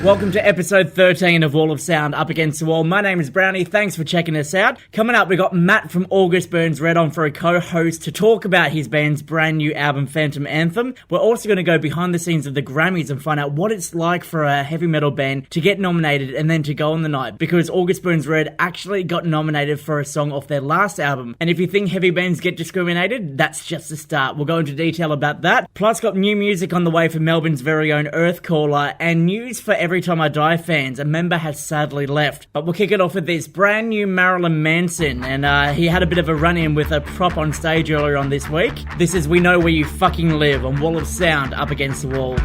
Welcome to episode 13 of Wall of Sound Up Against the Wall. My name is Brownie. Thanks for checking us out. Coming up, we got Matt from August Burns Red on for a co-host to talk about his band's brand new album, Phantom Anthem. We're also going to go behind the scenes of the Grammys and find out what it's like for a heavy metal band to get nominated and then to go on the night, because August Burns Red actually got nominated for a song off their last album. And if you think heavy bands get discriminated, that's just the start. We'll go into detail about that. Plus, got new music on the way for Melbourne's very own Earthcaller, and news for Every Time I Die fans. A member has sadly left. But we'll kick it off with this brand new Marilyn Manson, and he had a bit of a run-in with a prop on stage earlier on this week. This is We Know Where You Fucking Live on Wall of Sound Up Against the Wall.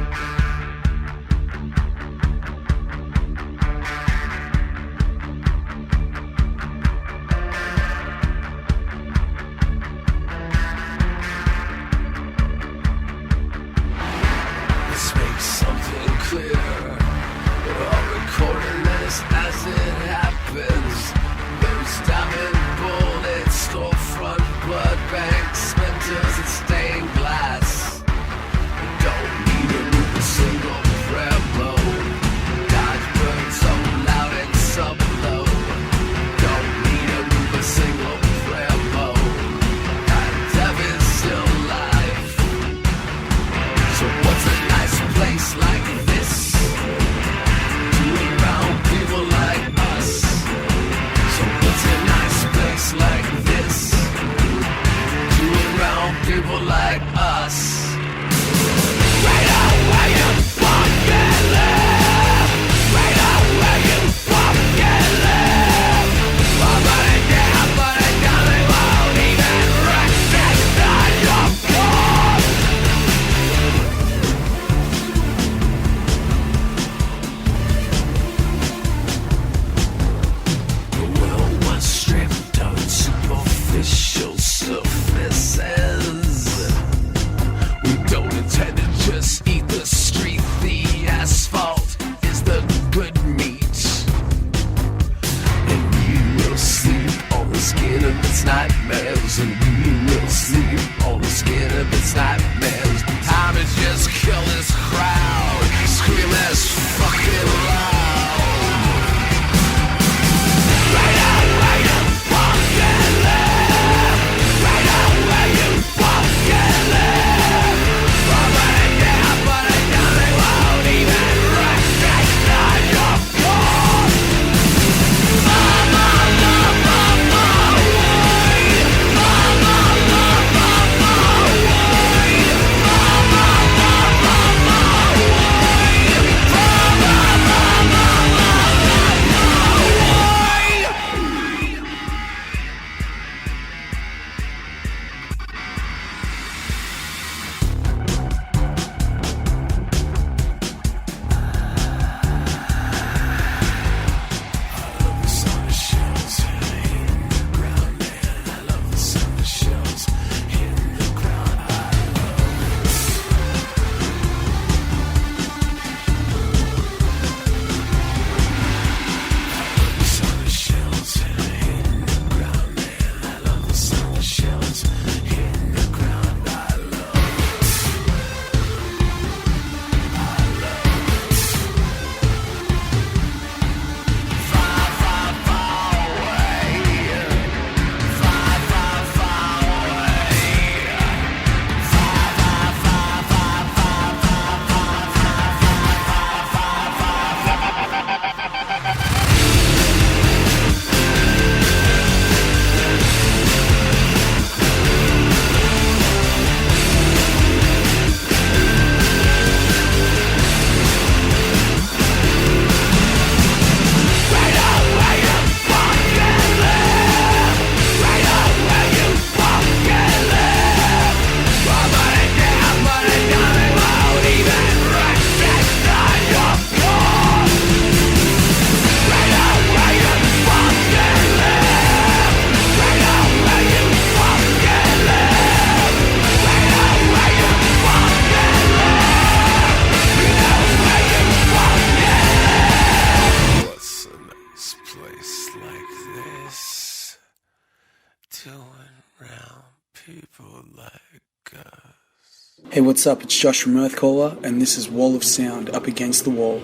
Hey, what's up? It's Josh from Earthcaller, and this is Wall of Sound Up Against the Wall.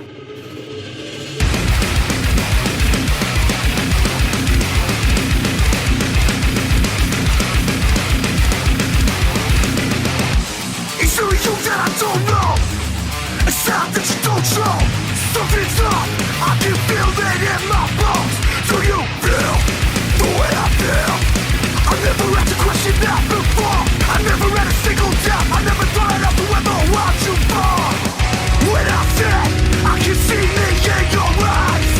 don't know. A sound that you don't show. Something's up, I can feel it in my bones. Do you feel the way I feel? I never had to question that before. I never had a single doubt. I never thought I'd have to ever watch you fall. When I said I can see me in your eyes,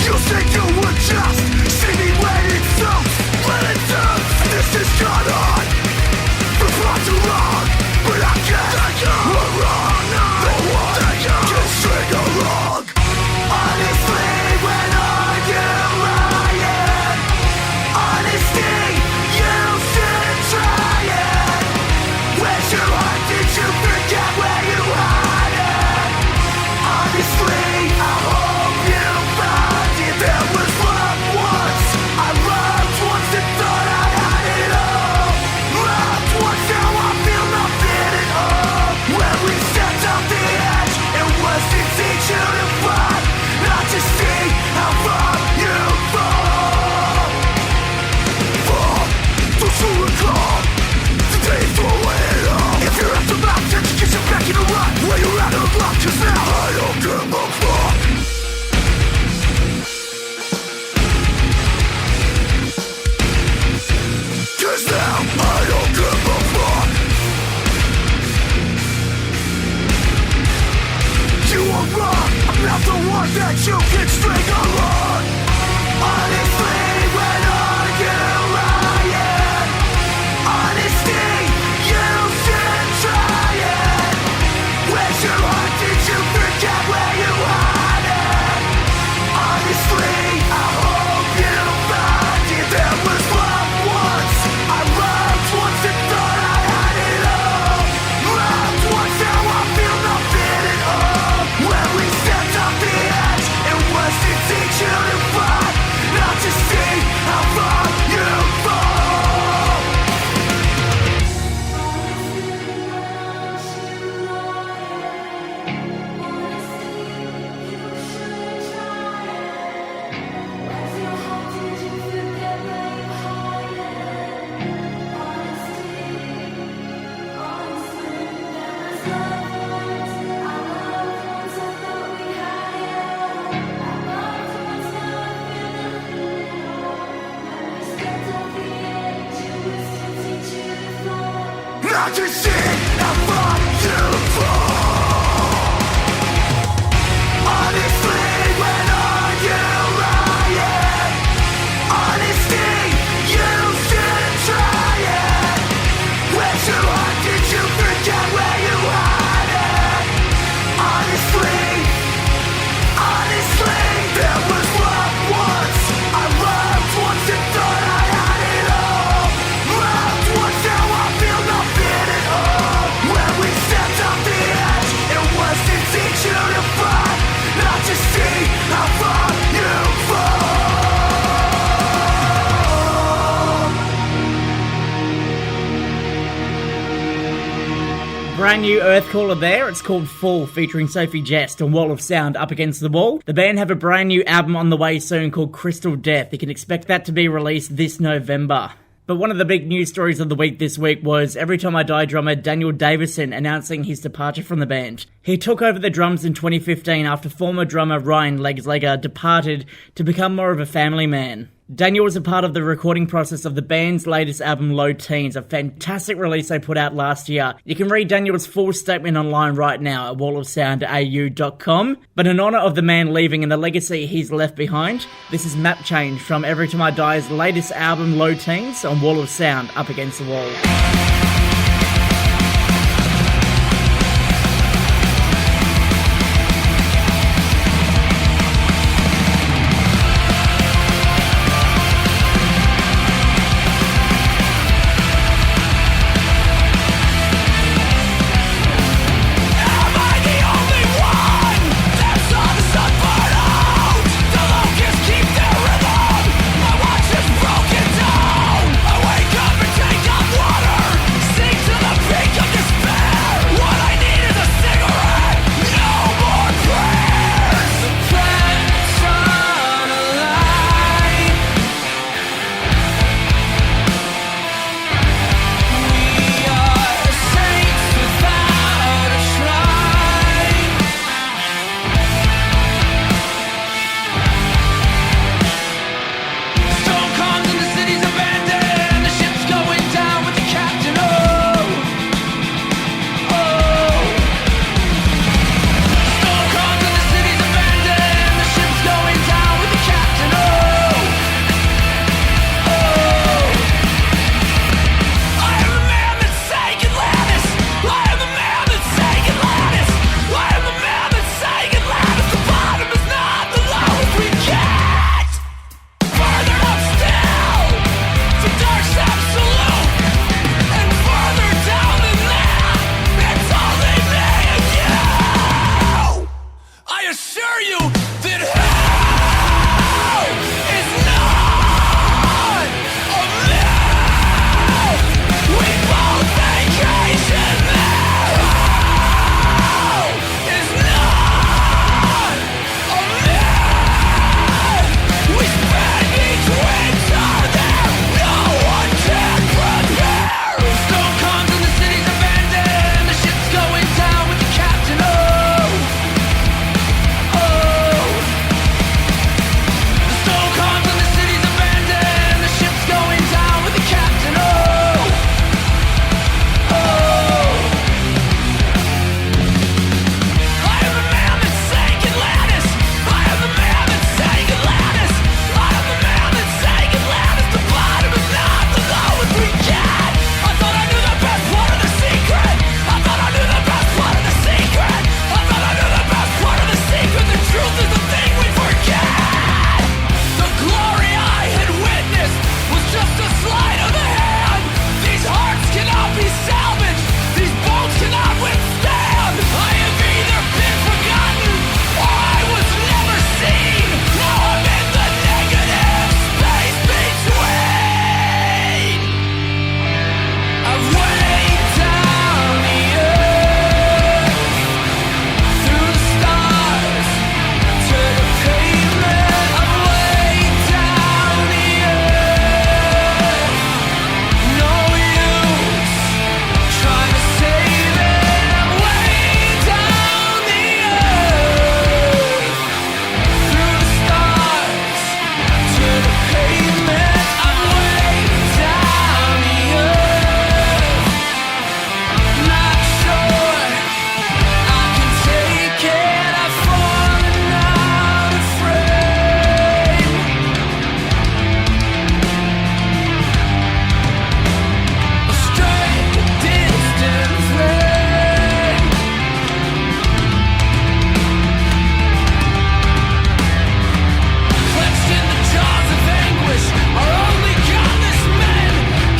you said you would just see me when it suits. When it does, this is gone on. From right to wrong, but I guess we're wrong. No one can string along. Honestly, when are you lying? Honesty, you should try it. Where's your heart? Did you forget where you had it? Honestly, I hope you found it. There was love once. I loved once and thought I had it all. Loved once, now I feel nothing at all. When we stepped off the edge, it was to teach you to fight, not to see how far you fall. Fall, don't you recall the day you throw away it all? If you're at the mouth, then you get you back in the rut where you're out of luck, 'cause now I don't give a fuck. 'Cause now I don't give a fuck. You are wrong, I'm not the one that you can string along. Honestly, when are you lying? Honesty, you should try it. Where's your heart? Did you forget where you had it? Honestly, I hope you found it. There was love once. I loved once and thought I had it all. Loved once, now I feel nothing at all. When we stepped off the edge, it was to teach you to fight, not to see how far you fall. Not to see how far you fall. Honestly, when are you lying? Honesty, you should try it. Where's your heart? Did you forget where you had it? Honestly, there was love once. I loved once and thought I had it all. Loved once, now I feel nothing at all. When we stepped off the edge, it was to teach you to fight, not to see how far you fall. Brand new Earthcaller there. It's called Fall, featuring Sophie Jest and Wall of Sound up against the wall. The band have a brand new album on the way soon called Crystal Death. You can expect that to be released this November. But one of the big news stories of the week this week was Every Time I Die drummer Daniel Davison announcing his departure from the band. He took over the drums in 2015 after former drummer Ryan Legslegger departed to become more of a family man. Daniel was a part of the recording process of the band's latest album, Low Teens, a fantastic release they put out last year. You can read Daniel's full statement online right now at wallofsoundau.com. But in honour of the man leaving and the legacy he's left behind, this is Map Change from Every Time I Die's latest album, Low Teens, on Wall of Sound up against the wall. Broken down, I wake up and take on water. assure you that hell is not a myth. We both vacation there. Hell is not a myth. We spend each winter there. No one can prepare. Stone comes and the city's abandoned. The ship's going down with the captain. Oh, oh. The stone comes and the city's abandoned. The ship's going down with the captain. Oh, oh. I am the man that sank Atlantis. I am the man that sank Atlantis. I am the man that sank Atlantis. The bottom is not the lowest we get. I thought I knew the best part of the secret. I thought I knew the best part of the secret. I thought I knew the best part of the secret. The truth is the thing we forget. The glory I had witnessed was just a sleight of the hand. These hearts cannot be salvaged. These bones cannot withstand. I have either been forgotten or I was never seen. Now I'm in the negative space between. I've weighed down the earth through the stars to the pavement. I've weighed down the earth. No use trying to save it. I've weighed down the earth through the stars to the pavement. I've weighed down the earth. Not sure I can take it. I've fallen out of frame. A straight distance flame. Clenched in the jaws of anguish, our only godless men.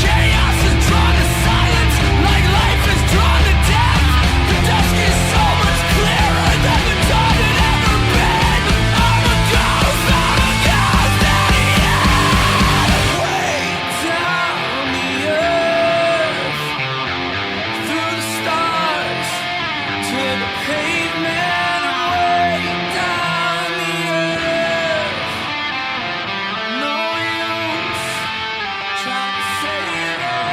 Chaos is drawn to silence, like life is drawn to death. The dusk is so much clearer than the dawn had ever been. I'm a ghost at the end. Way down the earth, through the stars, to the pavement. Way down the earth. No use trying to save it.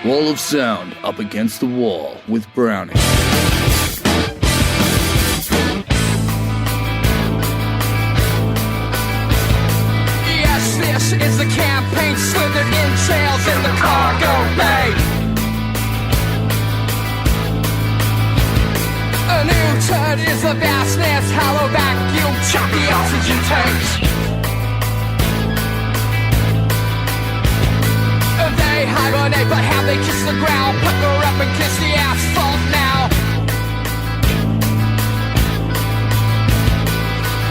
Wall of Sound up against the wall with Brownie. Yes, this is the campaign slithered entrails in the cargo bay. A new turd is the vastness, hollow vacuum, chop the oxygen tanks. They hibernate, but how they kiss the ground, pucker up and kiss the asphalt now.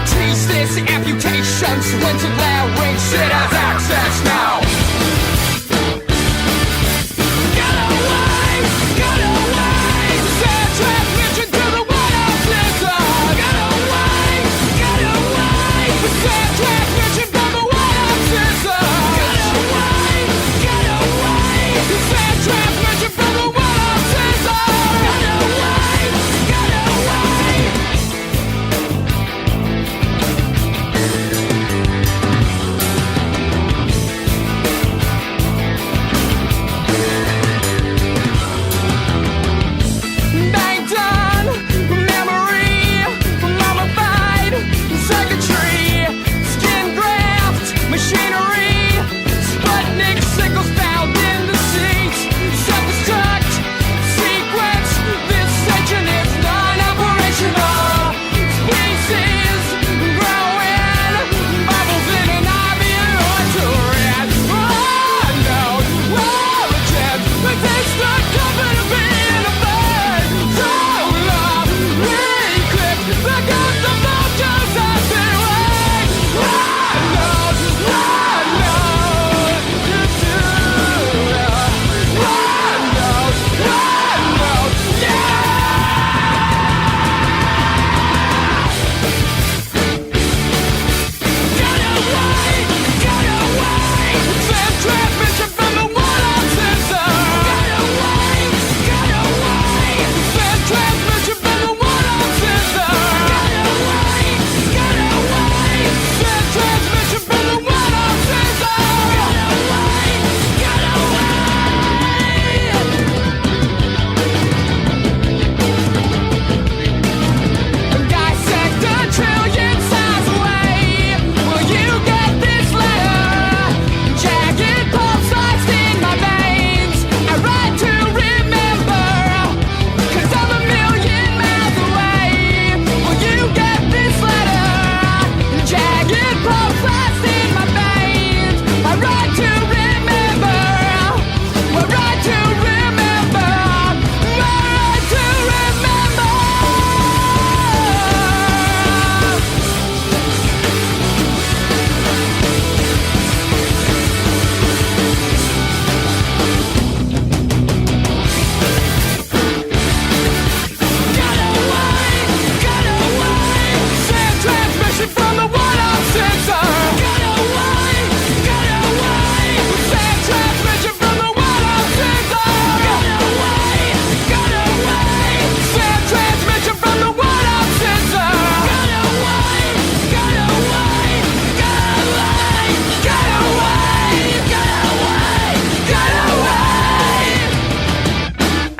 Tease this amputation, splintered larynx, it has access now. Get away, send transmission to the White House system. Get away, send transmission from the White House system. Get away, send transmission from the White House system. Get away.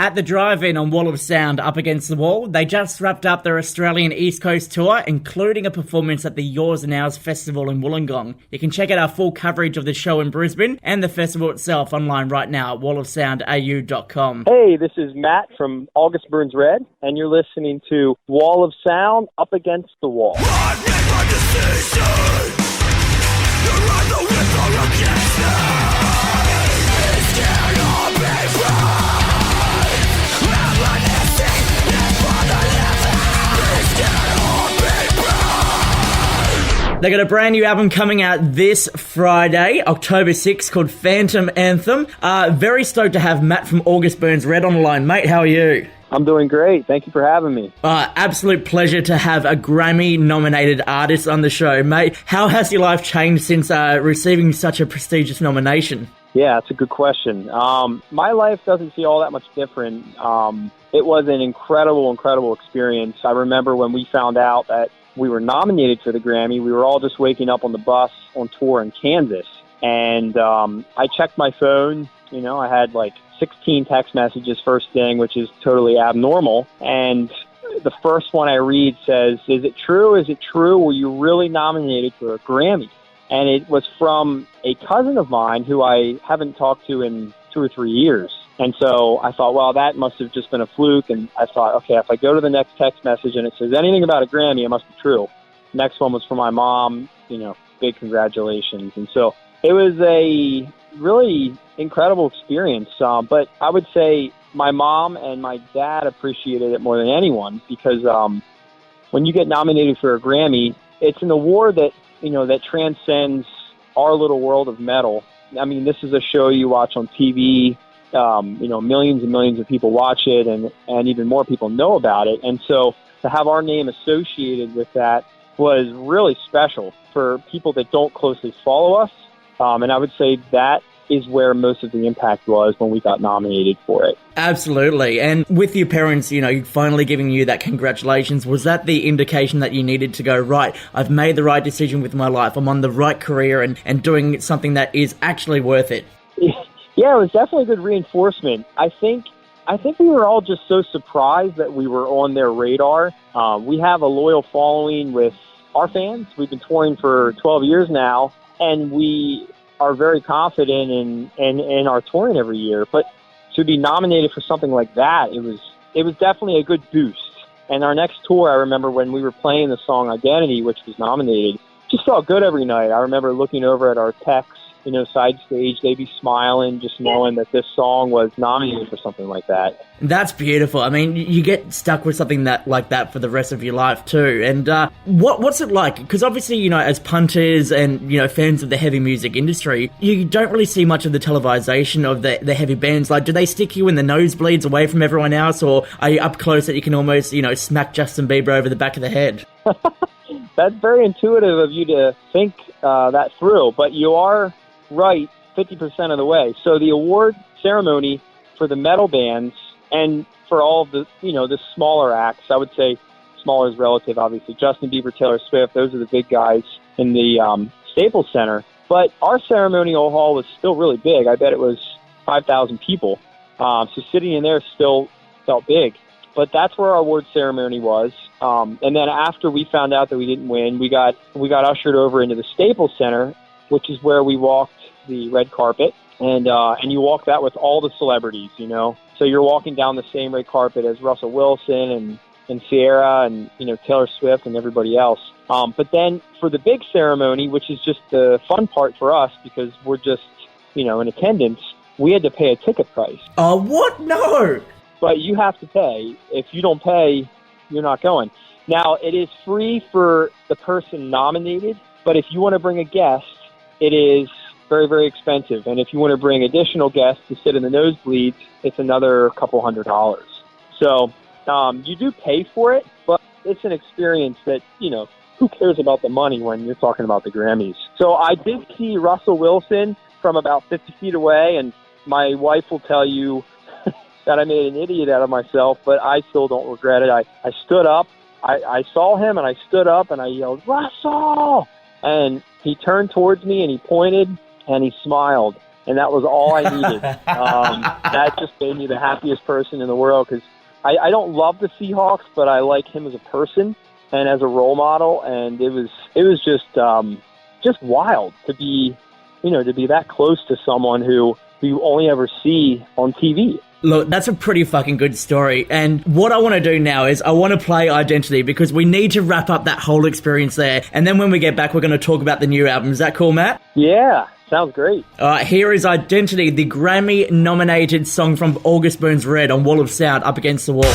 at the drive-in on Wall of Sound up against the wall. They just wrapped up their Australian East Coast tour, including a performance at the Yours and Ours Festival in Wollongong. You can check out our full coverage of the show in Brisbane and the festival itself online right now at wallofsoundau.com. Hey, this is Matt from August Burns Red, and you're listening to Wall of Sound Up Against the Wall. I made my decision. You're either with or against me. It's scared of me right. I'm unnecessary, live for the living. It's scared of me right. They got a brand new album coming out this Friday, October 6th, called Phantom Anthem. Very stoked to have Matt from August Burns Red on the line. Mate, how are you? I'm doing great. Thank you for having me. Absolute pleasure to have a Grammy-nominated artist on the show. Mate, how has your life changed since receiving such a prestigious nomination? Yeah, that's a good question. My life doesn't see all that much different. It was an incredible experience. I remember when we found out that we were nominated for the Grammy, we were all just waking up on the bus on tour in Kansas. And I checked my phone. You know, I had like 16 text messages first thing, which is totally abnormal. And the first one I read says, "Is it true? Is it true? Were you really nominated for a Grammy?" And it was from a cousin of mine who I haven't talked to in 2 or 3 years. And so I thought, well, that must have just been a fluke. And I thought, okay, if I go to the next text message and it says anything about a Grammy, it must be true. Next one was from my mom, you know, big congratulations. And so it was a really incredible experience. But I would say my mom and my dad appreciated it more than anyone because when you get nominated for a Grammy, it's an award that, you know, that transcends our little world of metal. I mean, this is a show you watch on TV. You know, millions and millions of people watch it, and even more people know about it. And so to have our name associated with that was really special for people that don't closely follow us. And I would say that is where most of the impact was when we got nominated for it. Absolutely. And with your parents, you know, finally giving you that congratulations, was that the indication that you needed to go, right, I've made the right decision with my life, I'm on the right career and doing something that is actually worth it? Yeah, it was definitely good reinforcement. I think we were all just so surprised that we were on their radar. We have a loyal following with our fans. We've been touring for 12 years now, and we are very confident in our touring every year. But to be nominated for something like that, it was definitely a good boost. And our next tour, I remember when we were playing the song Identity, which was nominated, just felt good every night. I remember looking over at our techs, you know, side stage, they'd be smiling just knowing that this song was nominated for something like that. That's beautiful. I mean, you get stuck with something like that for the rest of your life too. And what's it like? Because obviously, you know, as punters and, you know, fans of the heavy music industry, you don't really see much of the televisation of the heavy bands. Like, do they stick you in the nosebleeds away from everyone else, or are you up close that you can almost, you know, smack Justin Bieber over the back of the head? That's very intuitive of you to think that through, but you are right 50% of the way. So the award ceremony for the metal bands and for all of the, you know, the smaller acts, I would say smaller is relative, obviously. Justin Bieber, Taylor Swift, those are the big guys in the Staples Center. But our ceremonial hall was still really big. I bet it was 5,000 people. So sitting in there still felt big. But that's where our award ceremony was. And then after we found out that we didn't win, we got ushered over into the Staples Center, which is where we walked the red carpet, and you walk that with all the celebrities, you know. So you're walking down the same red carpet as Russell Wilson and Sierra and, you know, Taylor Swift and everybody else. But then for the big ceremony, which is just the fun part for us because we're just, you know, in attendance, we had to pay a ticket price. Oh, what? No! But you have to pay. If you don't pay, you're not going. Now, it is free for the person nominated, but if you want to bring a guest, it is very, very expensive. And if you want to bring additional guests to sit in the nosebleeds, it's another couple $100. So you do pay for it, but it's an experience that, you know, who cares about the money when you're talking about the Grammys? So I did see Russell Wilson from about 50 feet away, and my wife will tell you that I made an idiot out of myself, but I still don't regret it. I stood up. I saw him, and I stood up, and I yelled, "Russell!" And he turned towards me, and he pointed, and he smiled. and that was all I needed. That just made me the happiest person in the world, because I don't love the Seahawks, but I like him as a person and as a role model, and it was just wild to be that close to someone who you only ever see on TV. Look, that's a pretty fucking good story. And what I want to do now is I want to play Identity, because we need to wrap up that whole experience there. And then when we get back, we're going to talk about the new album. Is that cool, Matt? Yeah, sounds great. All right, here is Identity, the Grammy-nominated song from August Burns Red on Wall of Sound, Up Against the Wall.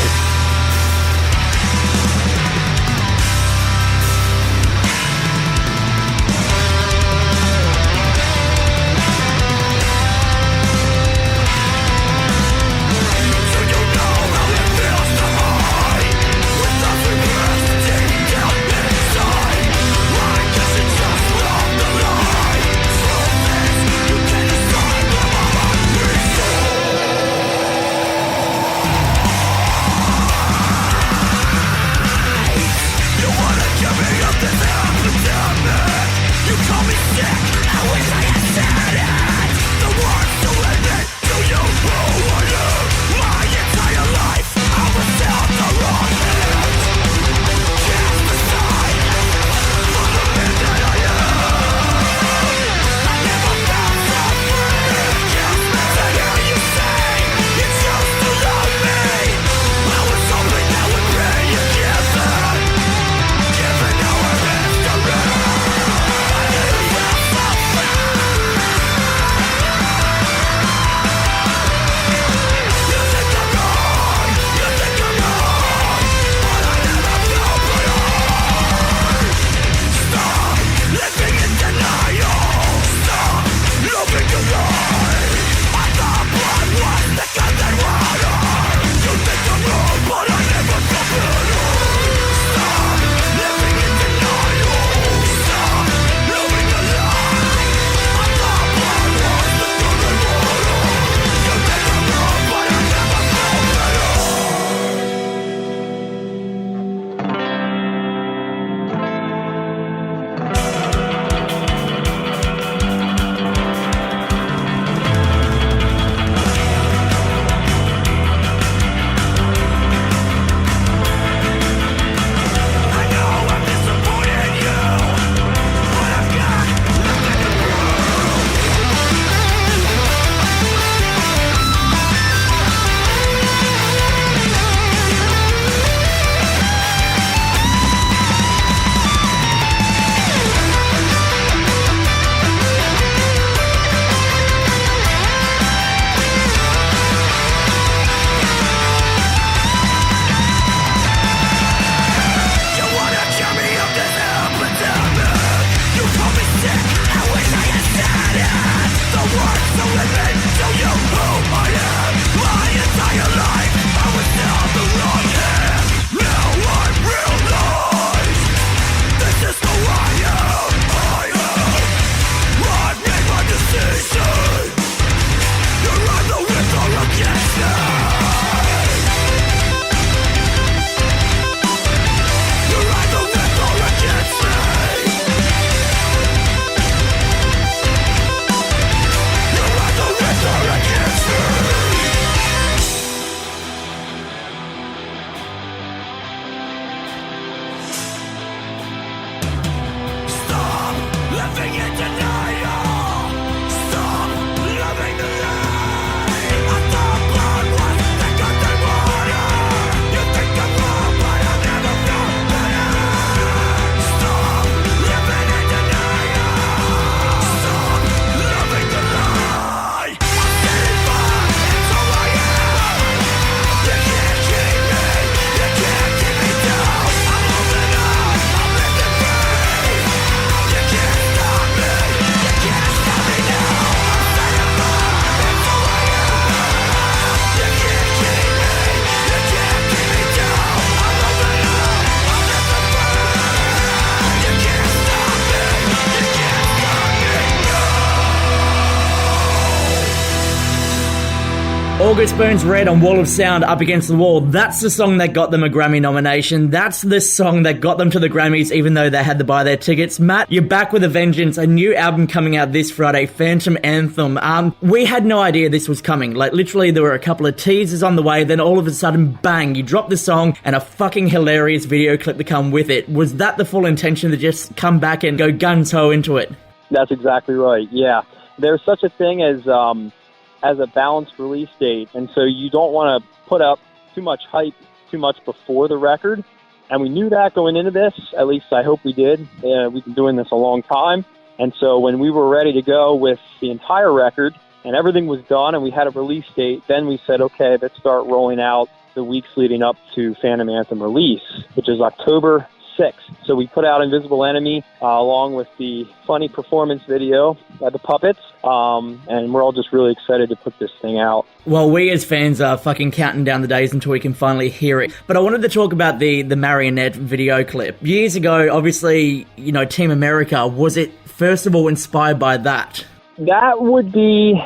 August Burns Red on Wall of Sound, Up Against the Wall. That's the song that got them a Grammy nomination. That's the song that got them to the Grammys, even though they had to buy their tickets. Matt, you're back with a vengeance. A new album coming out this Friday, Phantom Anthem. We had no idea this was coming. Like, literally, there were a couple of teasers on the way, then all of a sudden, bang, you drop the song and a fucking hilarious video clip to come with it. Was that the full intention to just come back and go gun-ho into it? That's exactly right, yeah. There's such a thing as a balanced release date, and so you don't want to put up too much hype too much before the record, and we knew that going into this. At least I hope we did. We've been doing this a long time, and so when we were ready to go with the entire record and everything was done and we had a release date, then we said, okay, let's start rolling out the weeks leading up to Phantom Anthem release, which is October 6th. So we put out Invisible Enemy along with the funny performance video by the Puppets, and we're all just really excited to put this thing out. Well, we as fans are fucking counting down the days until we can finally hear it. But I wanted to talk about the Marionette video clip. Years ago, obviously, you know, Team America, was it first of all inspired by that? That would be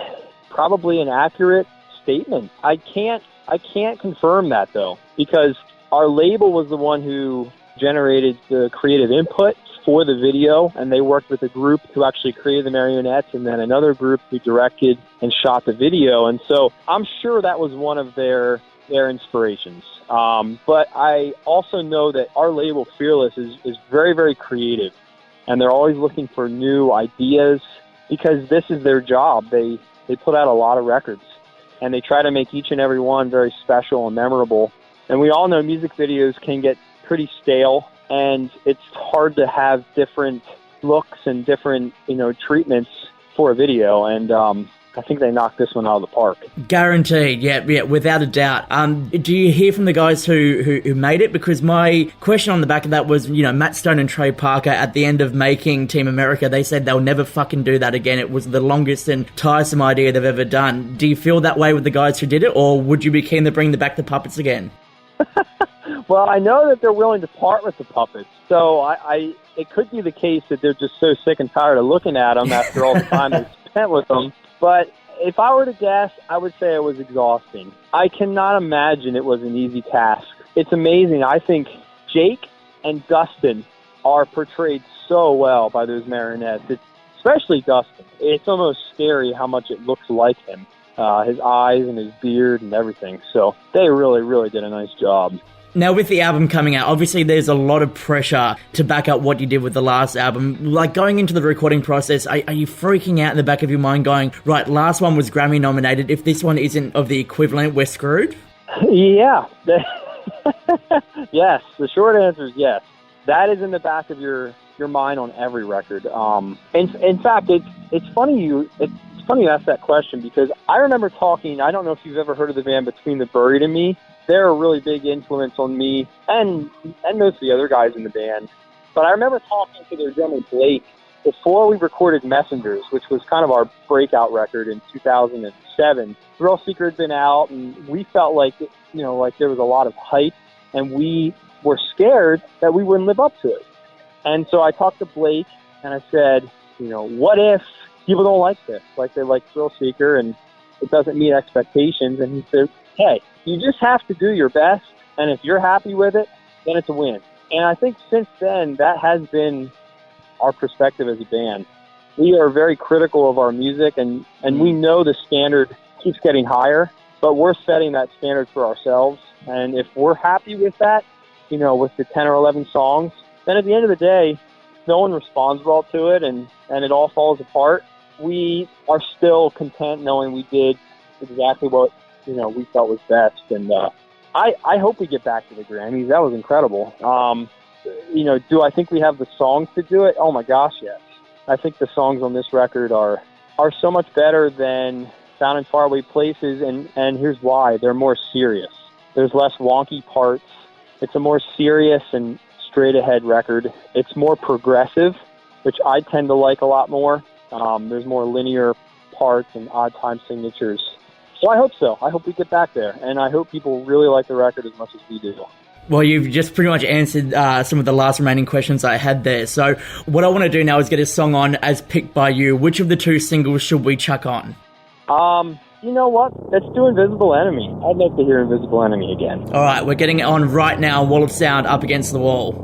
probably an accurate statement. I can't confirm that, though, because our label was the one who generated the creative input for the video, and they worked with a group who actually created the marionettes and then another group who directed and shot the video. And so I'm sure that was one of their inspirations. But I also know that our label, Fearless, is very, very creative, and they're always looking for new ideas because this is their job. They put out a lot of records, and they try to make each and every one very special and memorable. And we all know music videos can get pretty stale, and it's hard to have different looks and different, treatments for a video. And I think they knocked this one out of the park. Guaranteed, yeah, without a doubt. Do you hear from the guys who made it? Because my question on the back of that was, Matt Stone and Trey Parker at the end of making Team America, they said they'll never fucking do that again. It was the longest and tiresome idea they've ever done. Do you feel that way with the guys who did it, or would you be keen to bring back the Puppets again? Well, I know that they're willing to part with the Puppets, so it could be the case that they're just so sick and tired of looking at them after all the time they spent with them. But if I were to guess, I would say it was exhausting. I cannot imagine it was an easy task. It's amazing. I think Jake and Dustin are portrayed so well by those marionettes, especially Dustin. It's almost scary how much it looks like him, his eyes and his beard and everything. So they really, really did a nice job. Now, with the album coming out, obviously there's a lot of pressure to back up what you did with the last album. Like, going into the recording process, are you freaking out in the back of your mind going, right, last one was Grammy nominated, if this one isn't of the equivalent, we're screwed? Yeah. Yes, the short answer is yes. That is in the back of your mind on every record. In fact, it's funny you ask that question, because I remember talking, I don't know if you've ever heard of the band Between the Buried and Me. They're a really big influence on me and most of the other guys in the band. But I remember talking to their drummer Blake before we recorded Messengers, which was kind of our breakout record in 2007. Thrill Seeker had been out, and we felt like, like there was a lot of hype, and we were scared that we wouldn't live up to it. And so I talked to Blake, and I said, what if people don't like this? Like, they like Thrill Seeker, and it doesn't meet expectations. And he said, hey, you just have to do your best, and if you're happy with it, then it's a win. And I think since then, that has been our perspective as a band. We are very critical of our music, and we know the standard keeps getting higher, but we're setting that standard for ourselves. And if we're happy with that, with the 10 or 11 songs, then at the end of the day, no one responds well to it, and it all falls apart. We are still content knowing we did exactly what we felt was best. And I hope we get back to the Grammys. That was incredible. Do I think we have the songs to do it? Oh my gosh, yes. I think the songs on this record are so much better than Found in Faraway Places, and here's why. They're more serious. There's less wonky parts. It's a more serious and straight-ahead record. It's more progressive, which I tend to like a lot more. There's more linear parts and odd time signatures. So I hope so. I hope we get back there, and I hope people really like the record as much as we do. Well, you've just pretty much answered some of the last remaining questions I had there. So what I want to do now is get a song on as picked by you. Which of the two singles should we chuck on? you know what? Let's do Invisible Enemy. I'd love to hear Invisible Enemy again. All right, we're getting it on right now. Wall of Sound up against the wall.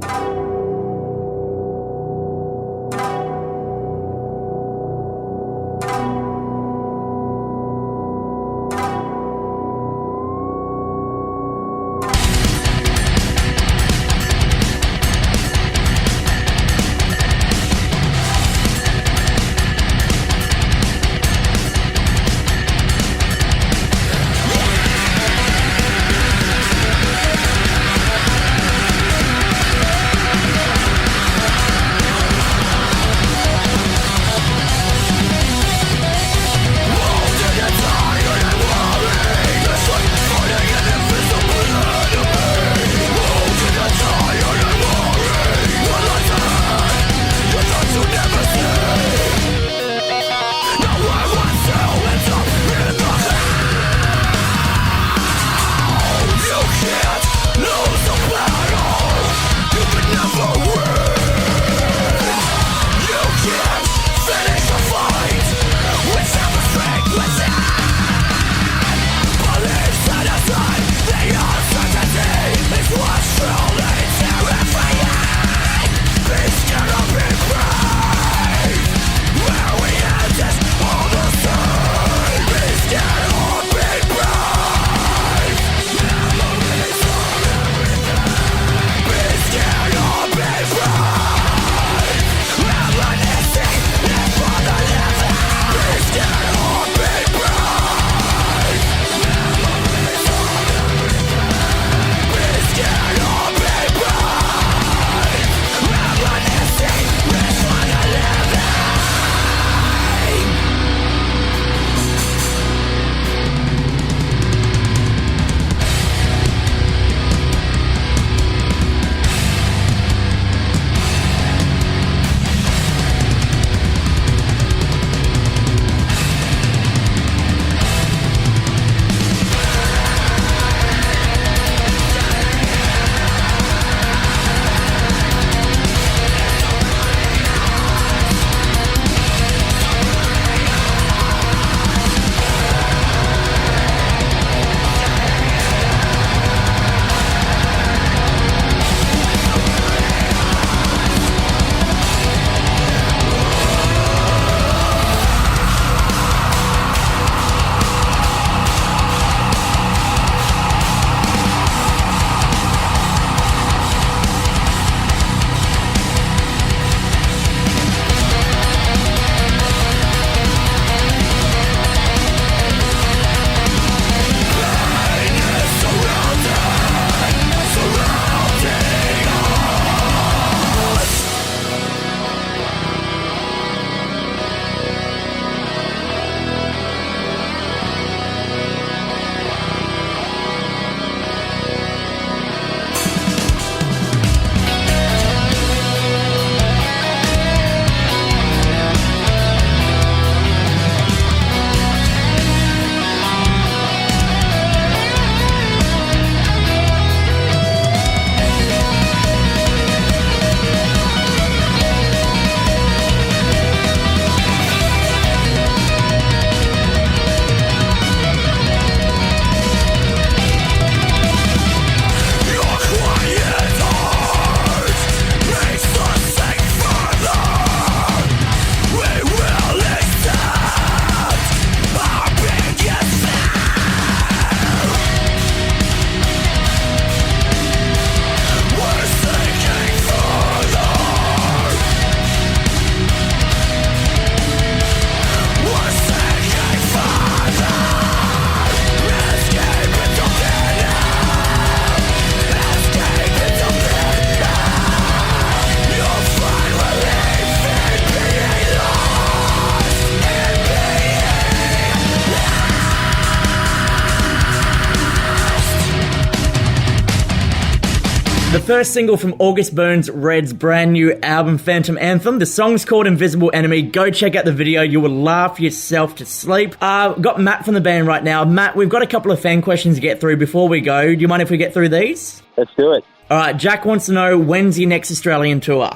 The first single from August Burns Red's brand new album, Phantom Anthem. The song's called Invisible Enemy. Go check out the video. You will laugh yourself to sleep. We've got Matt from the band right now. Matt, we've got a couple of fan questions to get through before we go. Do you mind if we get through these? Let's do it. All right, Jack wants to know, when's your next Australian tour?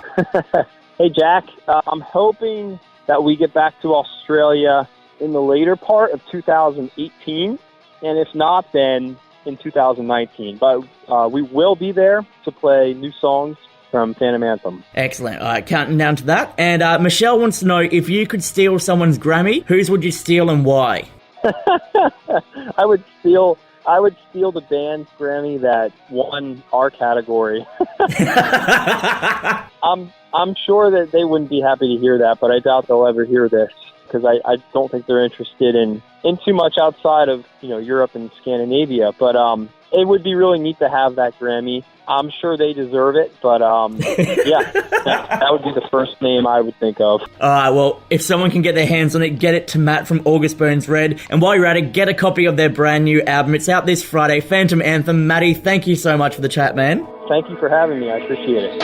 Hey, Jack. I'm hoping that we get back to Australia in the later part of 2018, and if not, then in 2019. But we will be there to play new songs from Phantom Anthem. Excellent. All right, counting down to that. And Michelle wants to know, if you could steal someone's Grammy, whose would you steal and why? I would steal the band's Grammy that won our category. I'm sure that they wouldn't be happy to hear that, but I doubt they'll ever hear this, because I don't think they're interested in too much outside of, Europe and Scandinavia. But it would be really neat to have that Grammy. I'm sure they deserve it, but yeah, that would be the first name I would think of. All right, well, if someone can get their hands on it, get it to Matt from August Burns Red. And while you're at it, get a copy of their brand new album. It's out this Friday, Phantom Anthem. Matty, thank you so much for the chat, man. Thank you for having me. I appreciate it.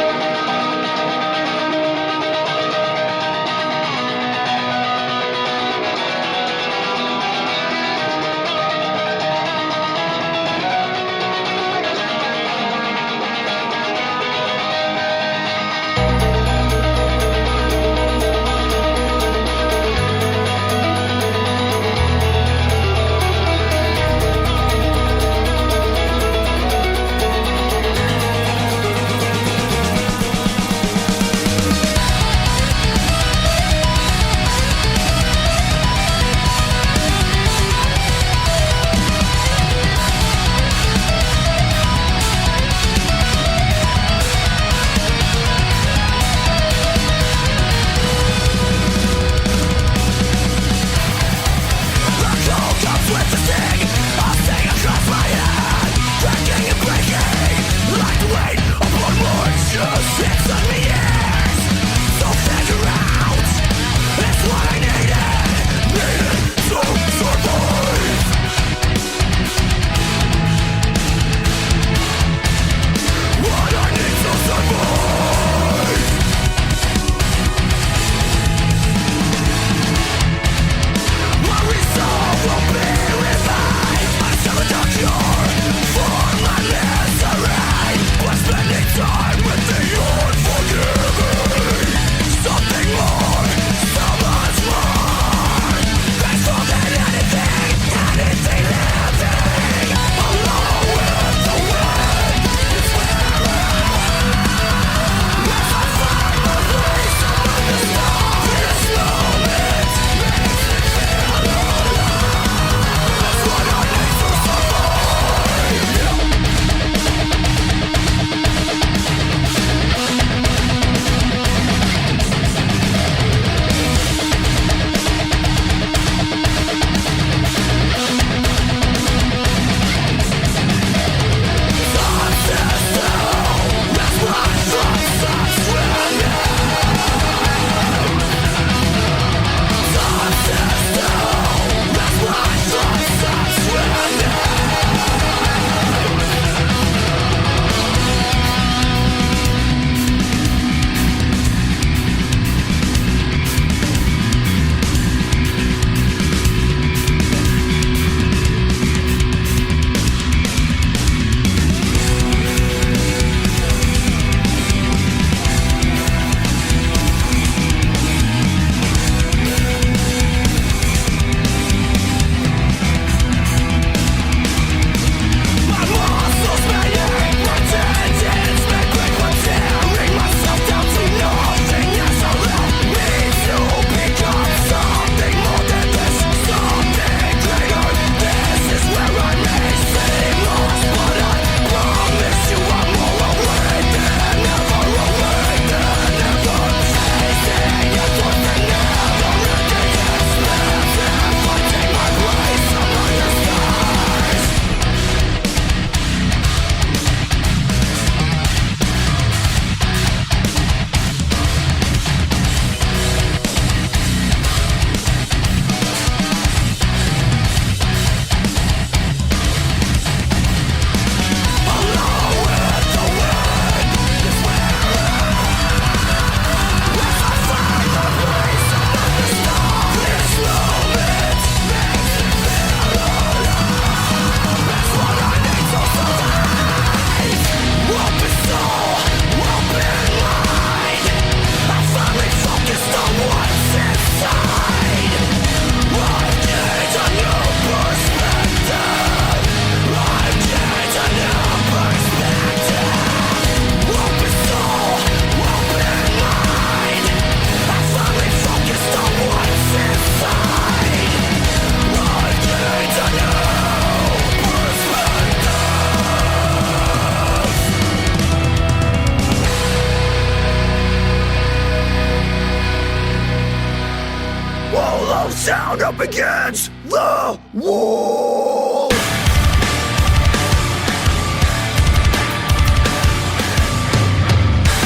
the wall.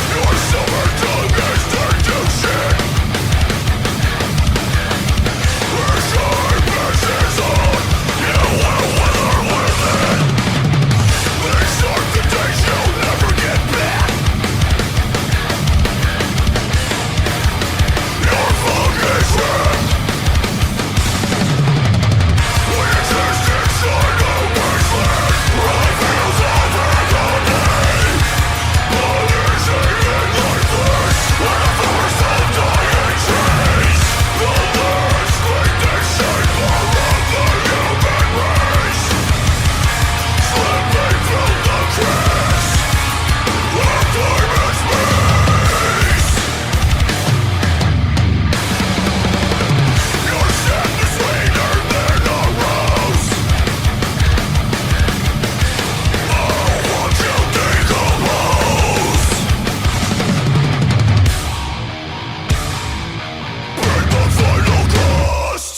Your summertime institution. Where time passes on, you will wither with it. These are the days you'll never get back. Your fog is wrapped. We exist inside a wasteland. Reveals of agony. Pollution and lifeless. One of our self-dying trees. The last fleeting shaper of the human race. Slipping through the cracks of time and space. Your sadness sweeter than a rose. I want you decompose. Bring the final cost.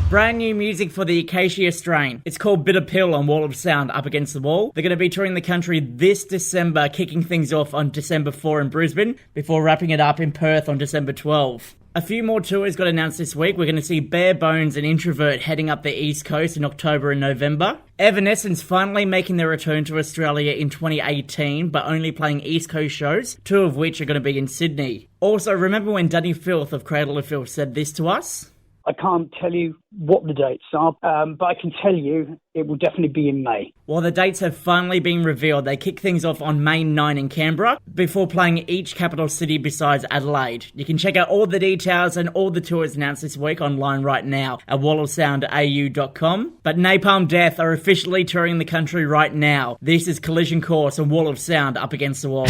Brand new music for the Acacia strain. It's called Bitter Pill on Wall of Sound Up Against the Wall. They're going to be touring the country this December, kicking things off on December 4 in Brisbane, before wrapping it up in Perth on December 12. A few more tours got announced this week. We're going to see Bare Bones and Introvert heading up the East Coast in October and November. Evanescence finally making their return to Australia in 2018, but only playing East Coast shows, 2 of which are going to be in Sydney. Also, remember when Danny Filth of Cradle of Filth said this to us? I can't tell you what the dates are, but I can tell you it will definitely be in May. Well, the dates have finally been revealed. They kick things off on May 9 in Canberra, before playing each capital city besides Adelaide. You can check out all the details and all the tours announced this week online right now at wallofsoundau.com. But Napalm Death are officially touring the country right now. This is Collision Course and Wall of Sound Up Against the Wall.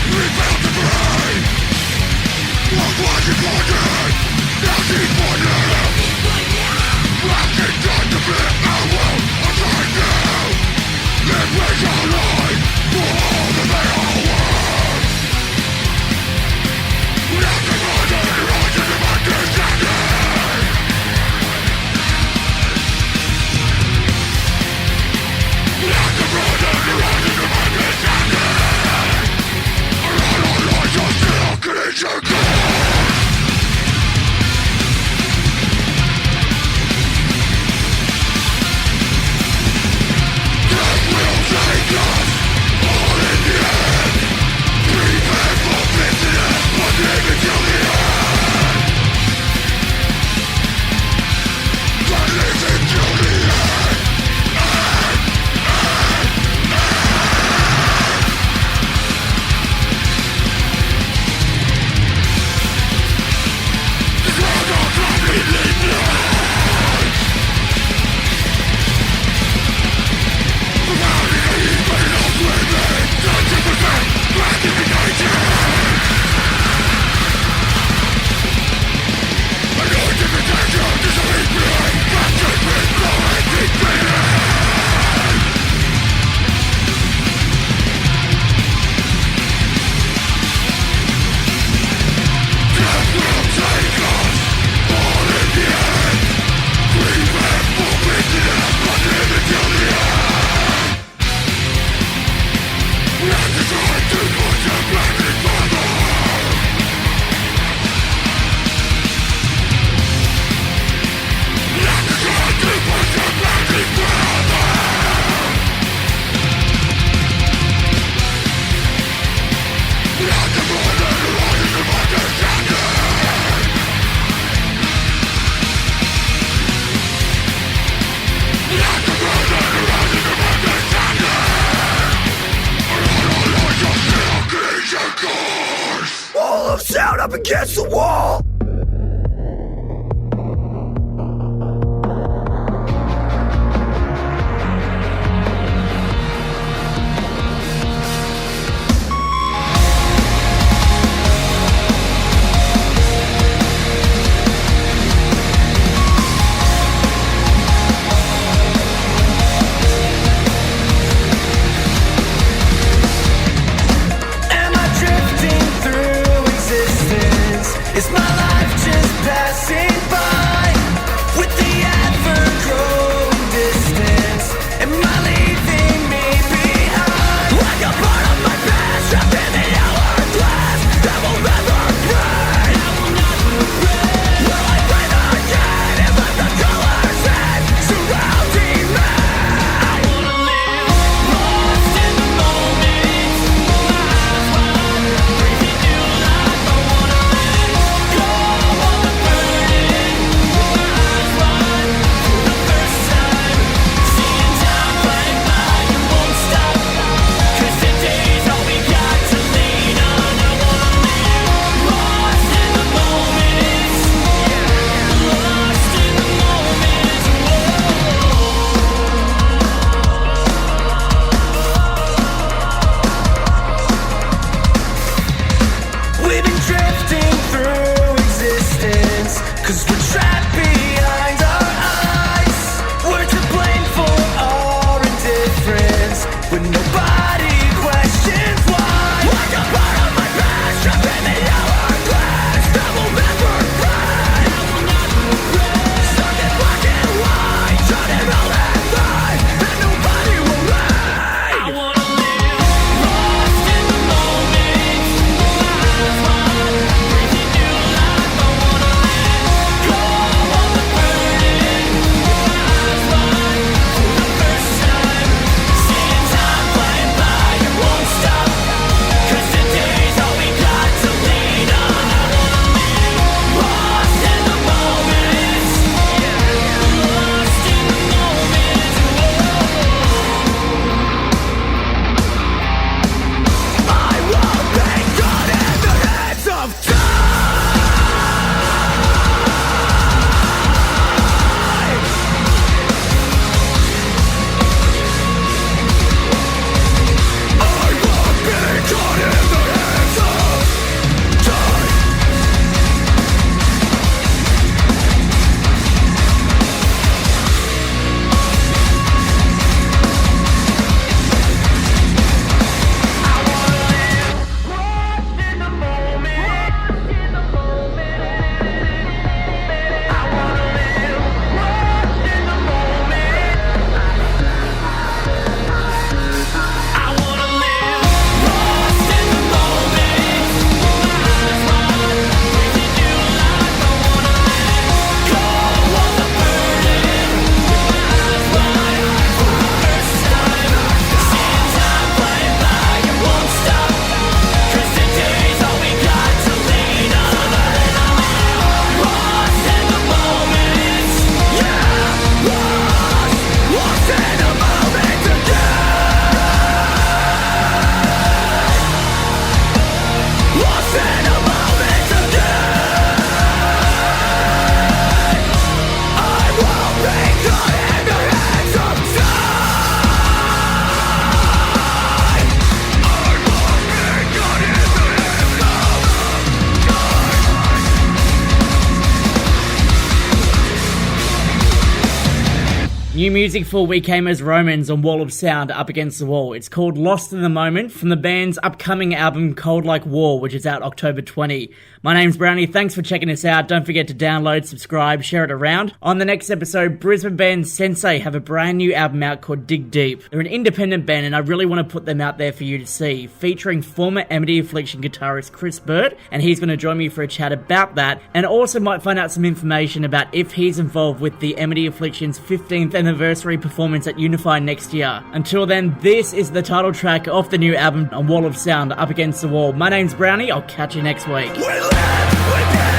We built the of sound up against the wall. Is my life just passing by with the ever-growing distance? Am I leaving me behind? Like a part of my past trapped in the hourglass that will never break. I will never break. Will I breathe again and let the colors end surrounding me? I wanna live lost in the moment, my eyes wide, breathing new life. I wanna we've been drifting through existence, 'cause we're trapped behind our eyes. We're to blame for our indifference, but nobody questions why. Like a part of my past trapped in the hourglass that will never break. I will never break. Stuck in black and white, trying all that light, and nobody will ride. I wanna live lost in the moment, my eyes wide, breathing new life. I wanna let go of the burden, my eyes wide, for the first time. Seeing time flying by, it won't stop, 'cause today's all we got to lean on. I wanna live lost in the moment, lost in the moment. I won't be caught in the hands of time. I won't be caught in the hands of time. I wanna live lost in the moment, I wanna live lost in the moment. I wanna live lost in the moment, my eyes wide, breathing new life. I wanna let go of the burden, my eyes wide, for the first time. Seeing time flying by, it won't stop, 'cause today's all we got to lean on. And I'm lost in the moment, lost in the moment again. Lost in the moment again. I won't be caught in the hands of time. I won't be caught in the hands of New music for We Came as Romans on Wall of Sound Up Against the Wall. It's called Lost in the Moment from the band's upcoming album Cold Like War, which is out October 20. My name's Brownie. Thanks for checking us out. Don't forget to download, subscribe, share it around. On the next episode, Brisbane band Sensei have a brand new album out called Dig Deep. They're an independent band and I really want to put them out there for you to see, featuring former Amity Affliction guitarist Chris Burt, and he's going to join me for a chat about that, and also might find out some information about if he's involved with the Amity Affliction's 15th anniversary performance at Unify next year. Until then, this is the title track off the new album on Wall of Sound Up Against the Wall. My name's Brownie. I'll catch you next week. We live, we die.